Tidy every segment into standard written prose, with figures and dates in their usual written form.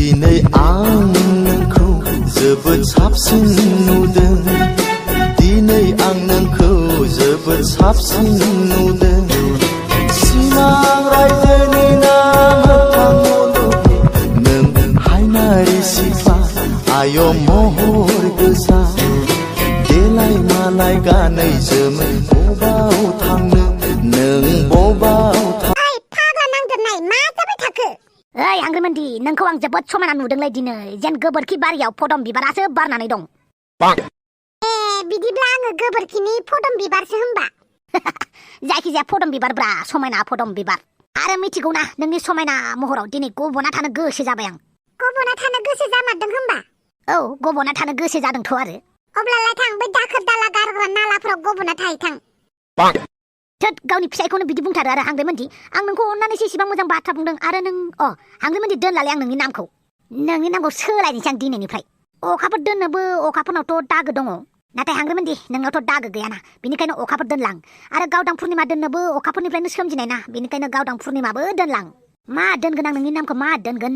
दिनै आं नोंखौ जोबोद साबसिन नुदों दिनै आं नोंखौ जोबोद साबसिन नुदों सिमां रायजोनि नाम नों हायनारि सिख्ला आय महर गोसा देलाय मालाय गानै जोमै बबाव थांनो नों बबाव ओइ हांग्रिमोनदि नोंखौ आं जोबोद समायना नुदोंलै दिनै जेन गोबोरखि बारियाव फदम बिबारासो बारनानै दं बिदिब्ला आङो गोबोरखिनि फदम बिबारसो होनबा जायखिजाया फदम बिबारब्रा समायना फदम बिबार आरो मिथिगौना नोंनि समायना महराव दिनै गब'ना थानो गोसो जाबाय आं गब'ना थानो गोसो जामारदों होनबा औ गब'ना थानो गोसो जादोंथ' आरो अब्लालाय थां बै दाखोर दाला गारग्रा नालाफोराव गब'ना थाहैथां थोद गावनि फिसायखौनो बिदि बुंथारो आरो हांग्रिमोनदि आं नोंखौ अननानैसो इसेबां मोजां बाथ्रा बुंदों आरो नों हांग्रिमोनदि दोनलालै आं नोंनि नामखौ सोलायनोसै आं दिनैनिफ्राय अखाफोर दोननोबो अखाफोरनावथ' दागो दङ नाथाय हांग्रिमोनदि नोंनावथ' दागो गैयाना बेनिखायनो अखाफोर दोनलां आरो गावदां पुर्निमा दोननोबो अखाफोरनिफ्रायनो सोमजिनाय ना बेनिखायनो गावदां पुर्निमाबो दोनलां मा दोनगोन आं नोंनि नामखौ मा दोनगोन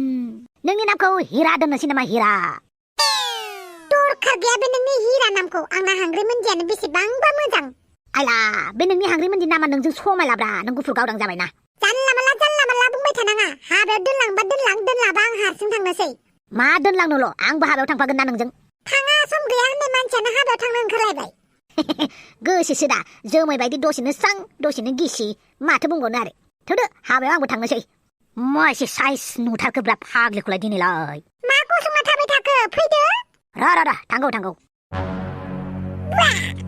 नोंनि नामखौ हिरा दोननोसै नामा हिरा दरखार गैया बे नोंनि हिरा नामखौ आंना हांग्रिमोनदियानो बेसेबांबा मोजां आइला बे नोंनि हांग्रिमोनदि नामा नोंजों समायलाब्रा नों गुफुर गावदां जाबायना जानला माला बुंबाय थानाङा हाबायाव दोनलांबा दोनलांबा आं हारसिं थांनोसै मा दोनलांनोल' आंबो हाबायाव थांफागोन ना नोंजों थाङा सम गैया होननाय मानसियानो हाबायाव थांनो ओंखारलायबाय गोसोसो दा जोमै बायदि दसेनो स्रां दसेनो गिसि माथो बुंबावनो आरो थौदो हाबायाव आंबो थांनोसै मा एसे साइज नुथारखोब्रा फाग्लिखौलाय दिनैलाय मा गसंना थाबाय थाखो फैदो र थांगौ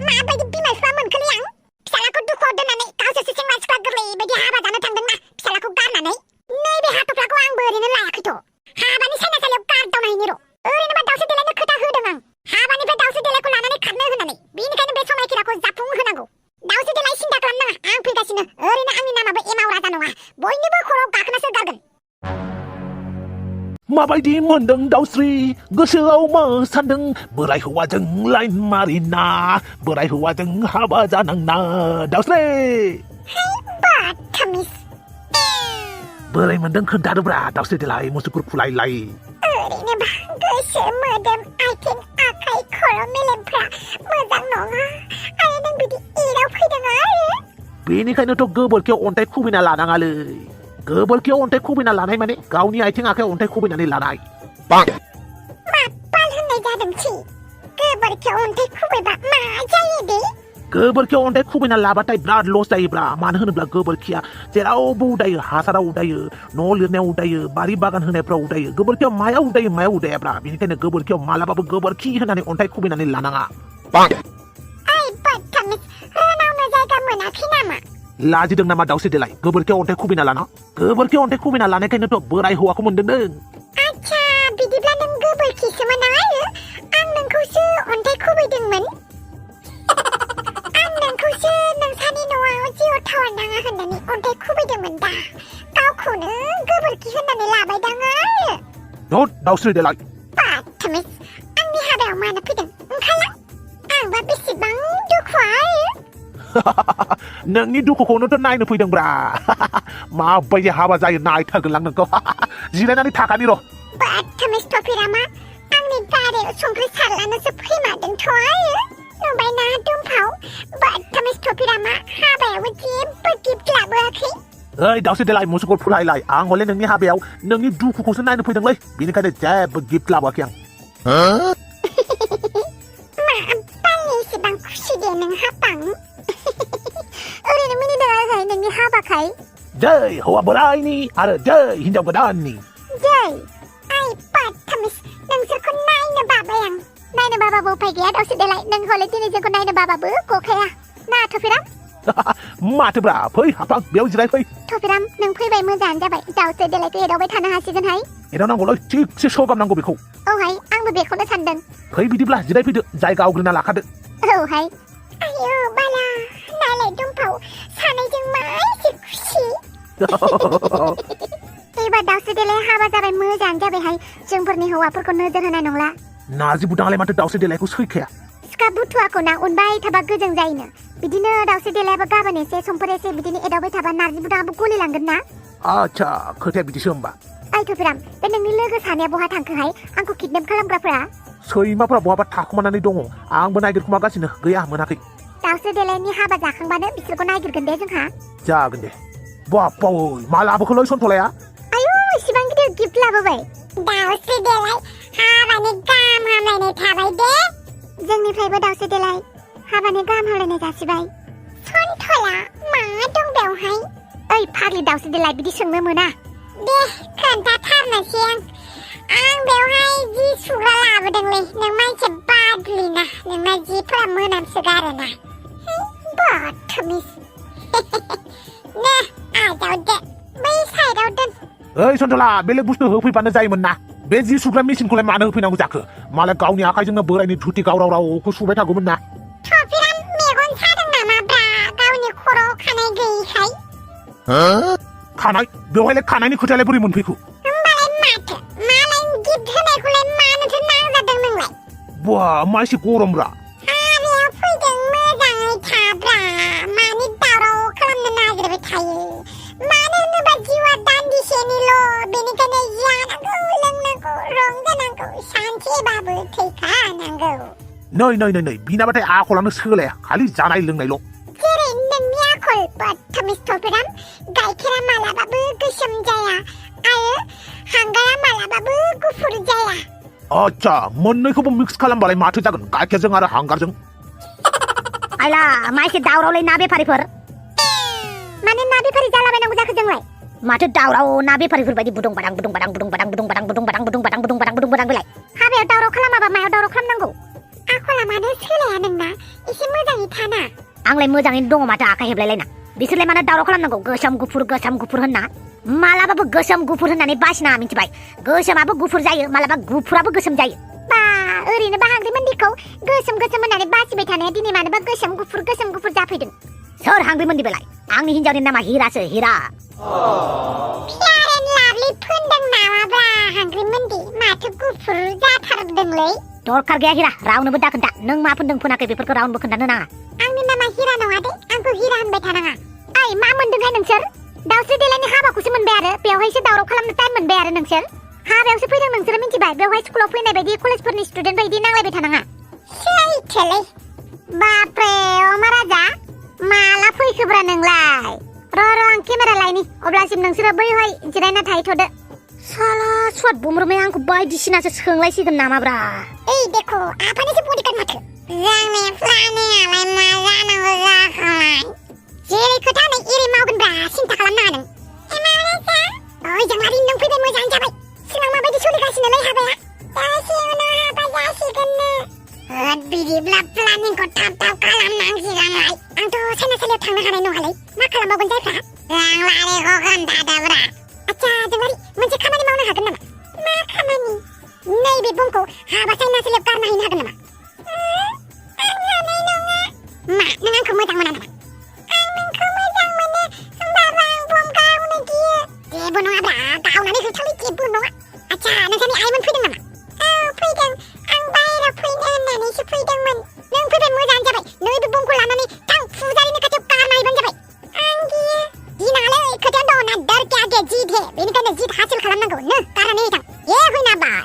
माबायदि बिमा बिफा मोनखोलै आं फिसालाखौ दुखुआव दोननानै गावसोरसो सेंग्रा सिख्ला गोरलै बायदि हाबा जानो थांदोंना फिसालाखौ गारनानै नैबे हाथफ्लाखौ आंबो ओरैनो लायाखैथ' हाबानि सायनासालियाव गारदावनायनि र' ओरैनोबा दाउस्रि देलायनो खोथा होदों आं हाबानिफ्राय दाउस्रि देलायखौ लानानै खारनो होनानै बेनिखायनो बे समायखिराखौ जाफुंहोनांगौ दाउस्रि देलाय सिन्था खालामनाङा आं फैगासिनो ओरैनो आंनि नामाबो एमावराजा नङा बयनिबो खर'आव गाखोनासो गारगोन माबायदि मोनदों दाउस्रि गोसोआव मा सानदों बोराय हौवाजों लाइन मारिना बोराय हौवाजों हाबा जानांना दाउस्रि बोरै मोनदों खोन्थादोब्रा दाउस्रि देलाय मुसुगुर फुलायलाय ओरैनोबा गोसो मोदोम आथिं आखाइ खर' मेलेमफ्रा मोजां नङा आरो नों बिदि एराव फैदों आरो बेनिखायनोथ' गोबोरखियाव अन्थाइ खुबैना लानाङालै गोबोरखियाव अन्थाइ खुबैना लानाय माने गावनि आथिं आखाइ अन्थाइ खुबैनानै लानाय मापाल होननाय जादोंसै गोबोरखियाव अन्थाइ खुबैबा मा जायो दे गोबोरखियाव अन्थाइ खुबैना लाबाथाय बिराद लस जायोब्रा मानो होनोब्ला गोबोरखिया जेरावबो उदायो हासाराव उदायो न' लिरनायाव उदायो बारि बागान होनायफ्राव उदायो गोबोरखियाव मायाव उदायाब्रा बेनिखायनो गोबोरखियाव मालाबाबो गोबोरखि होनानै अन्थाइ खुबैनानै लानाङा लाजिदों नामा दाउस्रि देलाय गोबोरखियाव अन्थाइ खुबैना लाना गोबोरखियाव अन्थाइ खुबैना लानायखायनोथ' बोराय हौवाखौ मोनदों आच्छा बिदिब्ला नों गोबोरखिसोमोन आरो आं नोंखौसो अन्थाइ खुबैदोंमोन आं नोंखौसो नोंसानि न'आव जिउ टावार नाङा होननानै अन्थाइ खुबैदोंमोन दा गावखौनो गोबोरखि होननानै लाबायदां आरो दाउस्रि देलाय बाथमिस आंनि हाबायाव मानो फैदों ओंखारलां आंबा बेसेबां दुखु आरो नोंनि दुखुखौनोथ' नायनो फैदोंब्रा माबायदि हाबा जायो नायथारगोनलां नोंखौ जिरायनानै थाखानि र' बाथमिस टपिरामा आंनि गारियाव संख्रि सारलानोसो फैमारदोंथ' आरो नुबायना दुम्फाव बाथमिस टपिरामा हाबायावबो जेबो गिफ्ट लाबोआखै ओइ दाउस्रि देलाय मुसुगुर फुलायलाय आं हले नोंनि हाबायाव नोंनि दुखुखौसो नायनो फैदोंलै बेनिखायनो जेबो गिफ्ट लाबोआखै आं माबानि एसेबां खुसि दे नोंहा बां ओरैनो मिनिदों नोंनि हाबाखाय जै हौवा बोरायनि आरो जै हिनजाव गोदाननि जै आइ बाथमिस नोंसोरखौ नायनो बाबाय आं नायनो बाबाबो उफाय गैया दाउस्रि देलाय नों हले दिनै जोंखौ नायनो बाबाबो गखाया ना थफिराम माथोब्रा फै हाफां बेयाव जिरायफै थफिराम नों फैबाय मोजाङानो जाबाय दाउस्रि देलायखौ एदावबाय थानो हासिगोनहाय एदावनांगौलै थिगसे सगामनांगौ बेखौ औहाय आंबो बेखौनो सानदों फै बिदिब्ला जिरायफैदो जायगा आवग्रिना लाखादो औहाय आयौ बाला नायलाय दुम्फाव सानैजों मा एसे खुसि एबार दाउस्रि देलाय हाबा जाबाय मोजाङानो जाबायहाय जोंफोरनि हौवाफोरखौ नोजोर होनाय नंला नारजि बुदाङालाय माथो दाउस्रि देलायखौ सैखाया सिखा बुथुवाखौ ना उनबाय थाबा गोजों जायोनो बिदिनो दाउस्रि देलायाबो गाबोन एसे समफोर एसे बिदिनो एदावबाय थाबा नारजि बुदाङाबो गलिलांगोन ना आच्छा खोथाया बिदिसो होमबा ओइ थुफ्राम बे नोंनि लोगो सानैया बहा थांखोहाय आंखौ किडनेप खालामग्राफोरा सैमाफोरा बहाबा थाखुमानानै दङ आंबो नागिरखुमागासिनो गैया मोनाखै दाउस्रि देलायनि हाबा जाखांबानो बिसोरखौ नागिरगोन दे जोंहा जागोन दे बाप्पावै मा लाबोखोलै सन्थलाया आयु इसिबां गिदिर गिफ्ट लाबोबाय दाउस्रि देलाय हाबानि गाहाम हामलायनाय थाबाय दे जोंनिफ्रायबो दाउस्रि देलाय हाबानि गाहाम हामलायनाय जासिबाय सन्थला मा दं बेवहाय ओइ फाग्लि दाउस्रि देलाय बिदि सोंनो मोना दे खोन्थाथारनोसै आं बेवहाय जि सुग्रा लाबोदोंलै नों मानसि बादुलिना नोंना जिफोरा मोनामसोगारोना बदतमिज दे आजावदो बै साइडआव दोन ओइ सन्थला बेलेग बुस्थु होफैबानो जायोमोन ना बे जि सुग्रा मेसिनखौलाय मानो होफैनांगौ जाखो मालाय गावनि आखाइजोंनो बोरायनि धुति गावराव रावखौ सुबाय थागौमोन ना थफिराम मेगन सादों नामा ब्रा गावनि खर'आव खानाय गैयिखाय खानाय बेवहायलाय खानायनि खोथायालाय बोरै मोनफैखो होमबालाय माथो मालायनि गिफ्ट होनायखौलाय मानोथो नांजादों नोंलाय बा मा एसे गरमब्रा हाबायाव फैदों मोजाङै थाब्रा मानि दावराव खालामनो नागिरबाय थायो मानो होनोबा जिउआ दान्दिसेनिल' बेनिखायनो जानांगौ लोंनांगौ रंजानांगौ सानसेबाबो थैखानांगौ नै बिनाबाथाय आखलानो सोलाया खालि जानाय लोंनायल' जेरै नोंनि आखल बदतमिज थफिराम गाइखेरा मालाबाबो गोसोम जाया आरो हांगारा मालाबाबो गुफुर जाया आच्छा मोननैखौबो मिक्स खालामबालाय माथो जागोन गाइखेरजों आरो हांगारजों आइला मा एसे दावरावलै ना बेफारिफोर माने ना बेफारि जालाबायनांगौ जाखो जोंलाय माथो दावराव ना बेफारिफोर बायदि बुदुं बादां बेलाय हाबायाव दावराव खालामाबा मायाव दावराव खालामनांगौ आखला मानो सोलाया नोंना एसे मोजाङै थाना आंलाय मोजाङैनो दङ माथो आखाइ हेबलायलायना बिसोरलाय मानो दावराव खालामनांगौ गोसोम गुफुर होनना मालाबाबो गोसोम गुफुर होननानै बासिनाङा मिथिबाय गोसोमाबो गुफुर जायो मालाबा गुफुराबो गोसोम जायो बा ओरैनोबा हांग्रि मोन्दिखौ गोसोम होननानै बासिबाय थानाया दिनै मानोबा गोसोम गुफुर जाफैदों सोर हांग्रि मोन्दी बेलाय आंनि हिन्जावनि नामा हिरासो हिरा फेयार एन्ड लाभलि फोनदों नामाब्रा हांग्रि मोन्दी माथो गुफुर जाथारदोंलै दरखार गैया हिरा रावनोबो दाखोन्था नों मा फोनदों फोनाखै बेफोरखौ रावनोबो खोन्थानो नाङा आंनि नामा हिरा नङा दे आंखौ हिरा होनबाय थानाङा ओइ मा मोनदोंहाय नोंसोर दाउस्रि देलायनि हाबाखौसो मोनबाय आरो बेवहायसो दावराव खालामनो टाइम मोनबाय आरो नोंसोर हाबायावसो फैदों नोंसोर मिथिबाय बेवहाय स्कुलाव फैनाय बायदि कलेजफोरनि स्टुडेन्ट बायदि नांलायबाय थानाङा सैथोलै बाप्रे अमाराजा माला फैखोब्रा नोंलाय र' आं केमेरा लायनि अब्लासिम नोंसोरो बैहाय जिरायना थाहैथ'दो साला स्वाद बुमरुमाया आंखौ बायदिसिनासो सोंलायसिगोन नामाब्रा ओइ देखो आफानिसो बडिगार्ड माथो जानाया प्लानिङालाय मा जानांगौ जाखांनाय जेरै खोथा होनै एरै मावगोनब्रा सिन्था खालामनाङा नों एमाराजा ओइ जोंलारि नों फैबाय मोजां जाबाय सिगां माबायदि सोलिगासिनोलै हाबाया दसेयावनो हाबा जासिगोननो बिदिब्ला प्लानिंखौ थाब खालामनांसिगोनलाय आंथ' साइनासालियाव थांनो हानाय नङालै मा खालामबावगोन जायफ्रा जोंलारिखौ खोन्थादोब्रा आच्छा जोंलारि मोनसे खामानि मावनो हागोन नामा मा खामानि नैबे बमखौ हाबा साइनासालियाव गारना हैनो हागोन नामा आं हानाय नङा मा नों आंखौ मोजां मोना नामा आं नोंखौ मोजां मोनो होमबाबो आं बम गावनो गियो जेबो नङाब्रा गावनानै हैथावलै जेबो नङा आच्छा नोंसानि आइमोन फैदों नामा औ फैदों आं बाहेराव फैनो होननानैसो फैदोंमोन नों फैबाय मोजां जाबाय नैबे बमखौ लानानै थां फुजारिनि खाथियाव गारना हैबानो जाबाय आं गियो गिनाङालै खोथायाव दङ ना डर के आगे जीत है बेनिखायनो जीत हासिल खालामनांगौ नो गारनानै हैथां ए हुइना बाद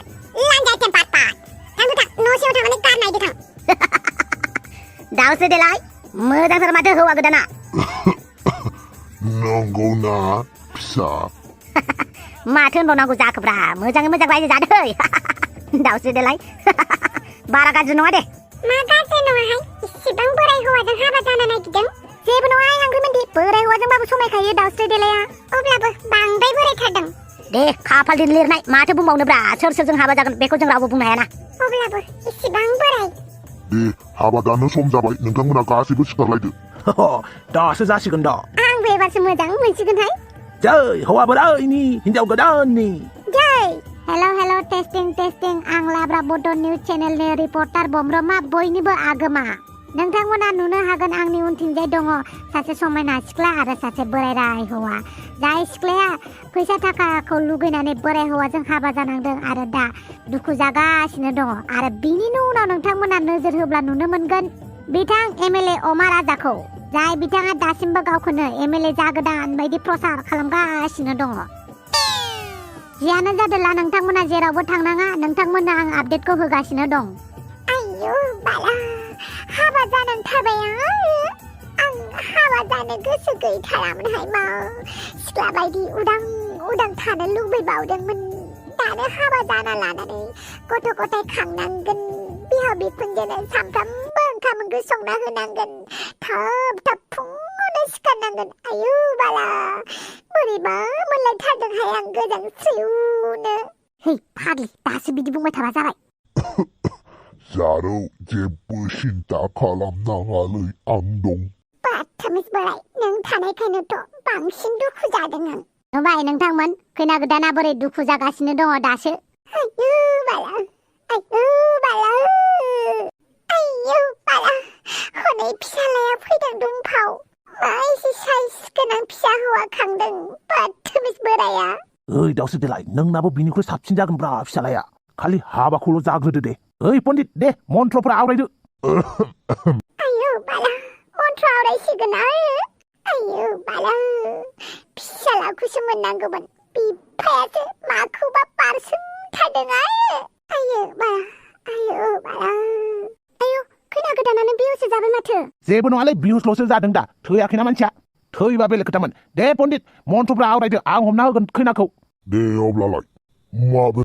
लान्जाय टेम्पार पाट थां न' सिङाव थांनानै गारना हैदो थां दाउस्रि देलाय मोजांथार माथो हौवा गोदाना नंगौना फिसा माथो होनबावनांगौ जाखोब्रा मोजाङै मोजां रायजो जादों दाउस्रि देलाय बारा गाज्रि नङा दे मा गाज्रि नङाहाय इसिबां बोराय हौवाजों हाबा जानो नागिरदों जेबो नङा हांग्रि मोन्दी बोराय हौवाजोंबाबो समायखायो दाउस्रि देलाया अब्लाबो बांद्राय बोरायथारदों दे खाफालनि लिरनाय माथो बुंबावनोब्रा सोर सोरजों हाबा जागोन बेखौ जों रावबो बुंनो हायाना अब्लाबो इसिबां बोराय दे हाबा दानो सम जाबाय नोंथांमोना गासैबो सिखारलायदो दासो जासिगोन दा आंबो एबारसो मोजां मोनसिगोनहाय जै हौवा बोरायनि हिन्जाव गोदाननि जै हेल' टेस्टिं आं लाब्रा बड' निउज चेनेलनि रिपर्टार बमरमा बयनिबो आगोमा नोंथांमोना नुनो हागोन आंनि उनथिंजाय दङ सासे समायना सिख्ला आरो सासे बोराय हौवा जाय सिख्लाया फैसा थाखाखौ लुगैनानै बोराय हौवाजों हाबा जानांदों आरो दा दुखु जागासिनो दङ आरो बिनिनो उनाव नोंथांमोना नोजोर होब्ला नुनो मोनगोन बिथां एमएलए अमाराजाखौ जाय बिथाङा दासिमबो गावखौनो एमएलए जागोदान बायदि प्रसार खालामगासिनो दङ जियानो जादोला नोंथांमोना जेरावबो थांनाङा नोंथांमोननो आं आपडेटखौ होगासिनो दं आयौ बाला हाबा जानांथारबाय आं हाबा जानो गोसो गैथारामोनहाय मा सिख्ला बायदि उदां थानो लुबैबावदोंमोन दानो हाबा जाना लानानै गथ' गथाय खांनांगोन बिहाव बिखुनजोनो सामफ्रामबो ओंखाम ओंख्रि संना होनांगोन थाब फुङावनो सिखारनांगोन आयौ बाला बोरैबा मोनलायथारदोंहाय आं गोजांस्रिउनो है फाग्लि दासो बिदि बुंबाय थाबा जाबाय जारौ जेबो सिन्था खालामनाङालै आं दं बाथामिस बोराय नों थानायखायनोथ' बांसिन दुखु जादों आं नुबाय नोंथांमोन खैना गोदाना बोरै दुखु जागासिनो दङ दासो आयौ बाला हनै फिसालाया फैदों दुम्फाव मा एसे साइज गोनां फिसा हौवा खांदों बाथामिस बोराया ओइ दाउस्रि देलाय नोंनाबो बिनिख्रुइ साबसिन जागोन ब्रा फिसालाया खालि हाबाखौल' जाग्रोदो दे ओइ पण्डित दे मन्त्रफोरा आवरायदो आयौ बाला मन्त्र आवरायसिगोन आयौ बाला फिसालाखौसो मोननांगौमोन बिफायासो माखौबा बारसोमथारदों आयौ बाला आयौ खैना गोदानानो बिहुसो जाबाय माथो जेबो नङालै बिहुसल'सो जादों दा थैयाखैना मानसिया थैबा बेलेग खोथामोन दे पण्डित मन्त्रफोरा आवरायदो आं हमना होगोन खैनाखौ दे अब्लालाय माबे